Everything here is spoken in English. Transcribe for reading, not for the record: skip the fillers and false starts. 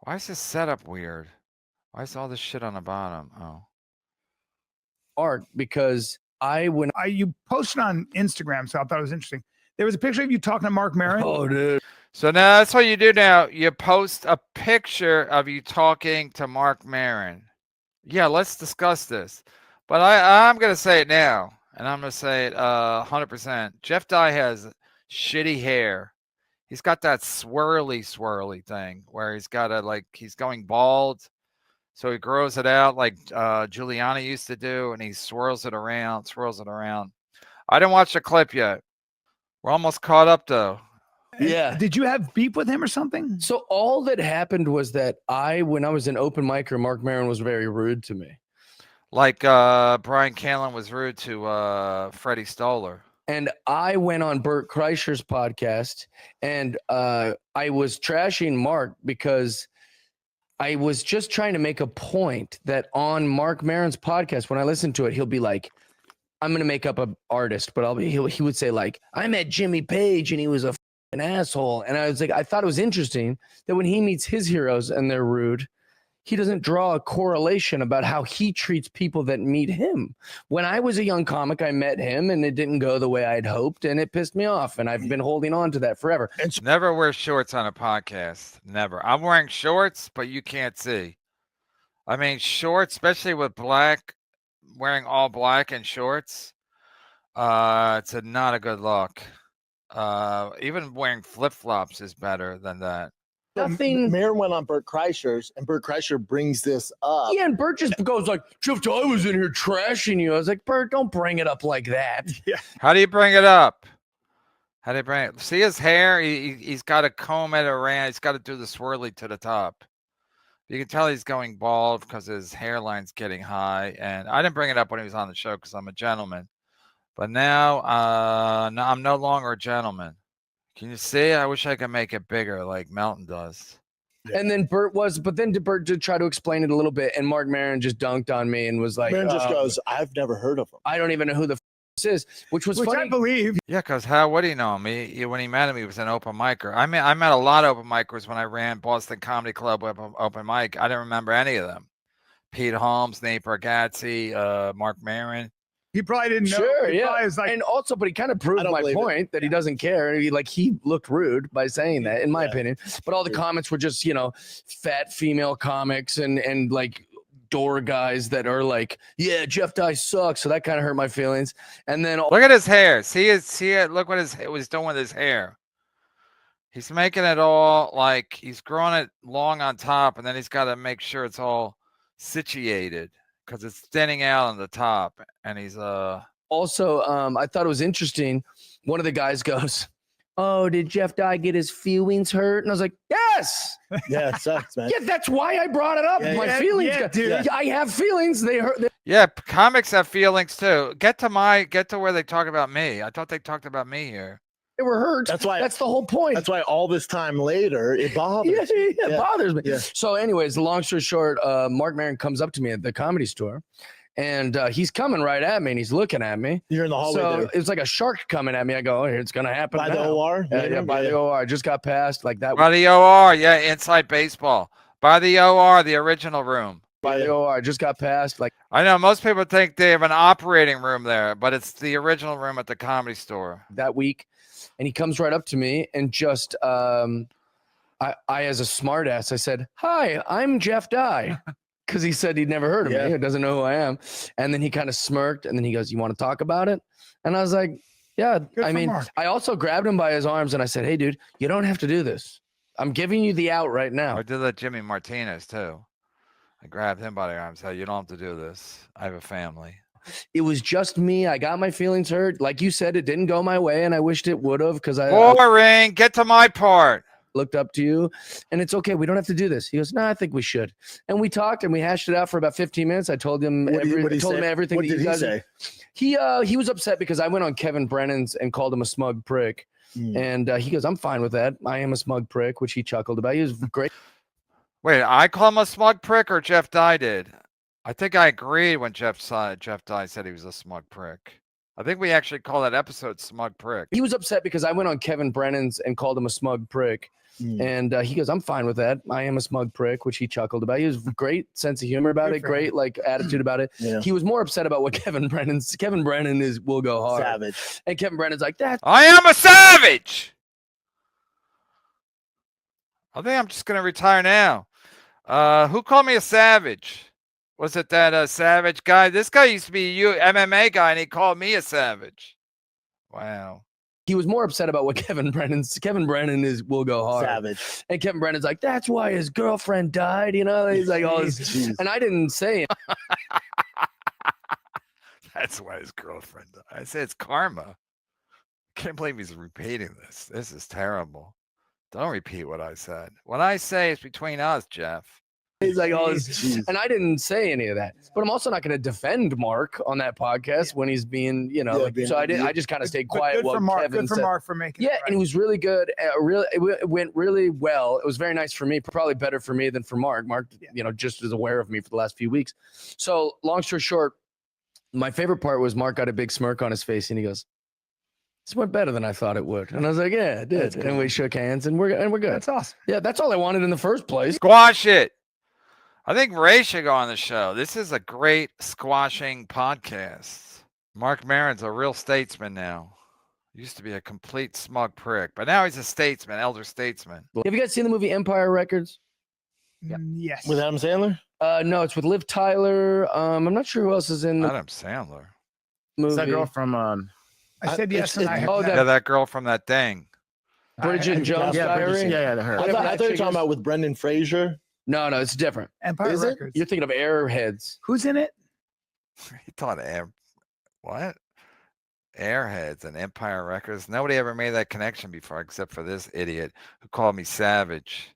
Why is this setup weird? Why is all this shit on the bottom? Oh. Art because you posted on Instagram, so I thought it was interesting. There was a picture of you talking to Mark Maron. Oh, dude. So now that's what you do now. You post a picture of you talking to Mark Maron. Yeah, let's discuss this. But I'm going to say it now, and I'm going to say it 100%. Jeff Dye has shitty hair. He's got that swirly thing where he's got he's going bald. So he grows it out like Giuliani used to do, and he swirls it around. I didn't watch the clip yet. We're almost caught up, though. Yeah. Did you have beef with him or something? So all that happened was that when I was an open micer, Mark Maron was very rude to me. Like Brian Callen was rude to Freddie Stoller. And I went on Bert Kreischer's podcast, and I was trashing Mark because I was just trying to make a point that on Mark Maron's podcast, when I listen to it, he'll be like, I'm going to make up an artist, but he would say like, I met Jimmy Page and he was an asshole. And I was like, I thought it was interesting that when he meets his heroes and they're rude, he doesn't draw a correlation about how he treats people that meet him. When I was a young comic, I met him and it didn't go the way I'd hoped, and it pissed me off. And I've been holding on to that forever. Never wear shorts on a podcast. Never. I'm wearing shorts, but you can't see. I mean, shorts, especially with black, wearing all black and shorts, it's not a good look. Even wearing flip-flops is better than that. Nothing. Maron went on Bert Kreischer's, and Bert Kreischer brings this up. Yeah, and Bert just goes like, Jeff Dye was in here trashing you. I was like, Bert, don't bring it up like that. Yeah. How do you bring it up? See his hair? He's got to comb it around. He's got to do the swirly to the top. You can tell he's going bald because his hairline's getting high. And I didn't bring it up when he was on the show because I'm a gentleman. But now I'm no longer a gentleman. Can you see? I wish I could make it bigger like Melton does. Yeah. And then Bert did try to explain it a little bit, and Mark Maron just dunked on me and was like, Maron just goes, I've never heard of him. I don't even know who the this is, which funny. I believe. Yeah, because how would he know him? When he met him, he was an open micer. I met a lot of open micers when I ran Boston Comedy Club open mic. I didn't remember any of them. Pete Holmes, Nate Bargatze, Mark Maron. He probably didn't know. Sure, yeah. Like, and also, but he kind of proved my point that he doesn't care. He looked rude by saying that, in my opinion. But all the comments were just, fat female comics and like door guys that are like, yeah, Jeff Dye sucks. So that kind of hurt my feelings. And then look at his hair. See it. Look what he was doing with his hair. He's making it all like he's growing it long on top, and then he's got to make sure it's all situated, because it's thinning out on the top, and he's also I thought it was interesting. One of the guys goes, "Oh, did Jeff Dye get his feelings hurt?" And I was like, "Yes, yeah, it sucks, man. Yeah, that's why I brought it up. My feelings, dude. I have feelings. They hurt." Yeah, comics have feelings too. Get to where they talk about me. I thought they talked about me here. They were hurt. That's the whole point. That's why all this time later it bothers. It bothers me. Yeah. So, anyways, long story short, Mark Maron comes up to me at the Comedy Store, and he's coming right at me, and he's looking at me. You're in the hallway. So it's like a shark coming at me. I go, "Oh, it's gonna happen." By now. the OR. Yeah, by the OR. I just got past like that. By the OR, yeah, inside baseball. By the OR, the original room. By the OR, I just got past like. I know most people think they have an operating room there, but it's the original room at the Comedy Store. That week. And he comes right up to me and just, I as a smart ass, I said, "Hi, I'm Jeff Dye." Because he said he'd never heard of me. He doesn't know who I am. And then he kind of smirked, and then he goes, "You want to talk about it?" And I was like, "Yeah." Mark. I also grabbed him by his arms and I said, "Hey, dude, you don't have to do this. I'm giving you the out right now." I did that Jimmy Martinez too. I grabbed him by the arms. Said, "You don't have to do this. I have a family." It was just me. I got my feelings hurt. Like you said, it didn't go my way, and I wished it would have, because I boring. Get to my part. Looked up to you, and it's okay. We don't have to do this. He goes, "No, I think we should." And we talked and we hashed it out for about 15 minutes. I told him everything. What did he say? He was upset because I went on Kevin Brennan's and called him a smug prick. And he goes, "I'm fine with that. I am a smug prick," which he chuckled about. He was great. Wait, I call him a smug prick or Jeff Dye did? I think I agreed when Jeff Dye said he was a smug prick. I think we actually call that episode Smug Prick. He was upset because I went on Kevin Brennan's and called him a smug prick. And he goes, I'm fine with that. I am a smug prick, which he chuckled about. He was great sense of humor about Good it, for great him. like attitude about it. Yeah. He was more upset about what Kevin Brennan will go hard. Savage. And Kevin Brennan's like, that's I am a savage. I think I'm just gonna retire now. Who called me a savage? Was it that savage guy? This guy used to be a MMA guy, and he called me a savage. Wow. he was more upset about what Kevin Brennan will go hard. Savage. And Kevin Brennan's like, that's why his girlfriend died, you know? He's like, oh, Jeez. and I didn't say it. That's why his girlfriend died. I said it's karma. Can't believe he's repeating this. This is terrible. Don't repeat what I said. What I say is between us, Jeff. He's like, oh, Jeez. and I didn't say any of that. But I'm also not going to defend Mark on that podcast when he's being, you know, Yeah, like, being- so I just kind of stayed But quiet good while for Mark. Kevin Good for said, Mark for making yeah, it and it was really good. It went really well. It was very nice for me, probably better for me than for Mark. Mark, you know, just was aware of me for the last few weeks. So long story short, my favorite part was Mark got a big smirk on his face and he goes, this went better than I thought it would. And I was like, yeah, it did. That's And we shook hands and we're good. That's awesome. Yeah, that's all I wanted in the first place. Squash it. I think Ray should go on the show. This is a great squashing podcast. Mark Maron's a real statesman now. Used to be a complete smug prick, but now he's a statesman, elder statesman. Have you guys seen the movie Empire Records? Yeah. Yes. With Adam Sandler? No, it's with Liv Tyler. I'm not sure who else is in the Adam Sandler. movie. It's that girl from I said yes, and I have oh, not. Yeah, that girl from that thing. Bridget I- Jones' yeah, Diary. yeah, her. Whatever I that thought you were chick talking is. about with Brendan Fraser. No, it's different. Empire Is it? Records. You're thinking of Airheads. Who's in it? He thought what? Airheads and Empire Records. Nobody ever made that connection before except for this idiot who called me savage.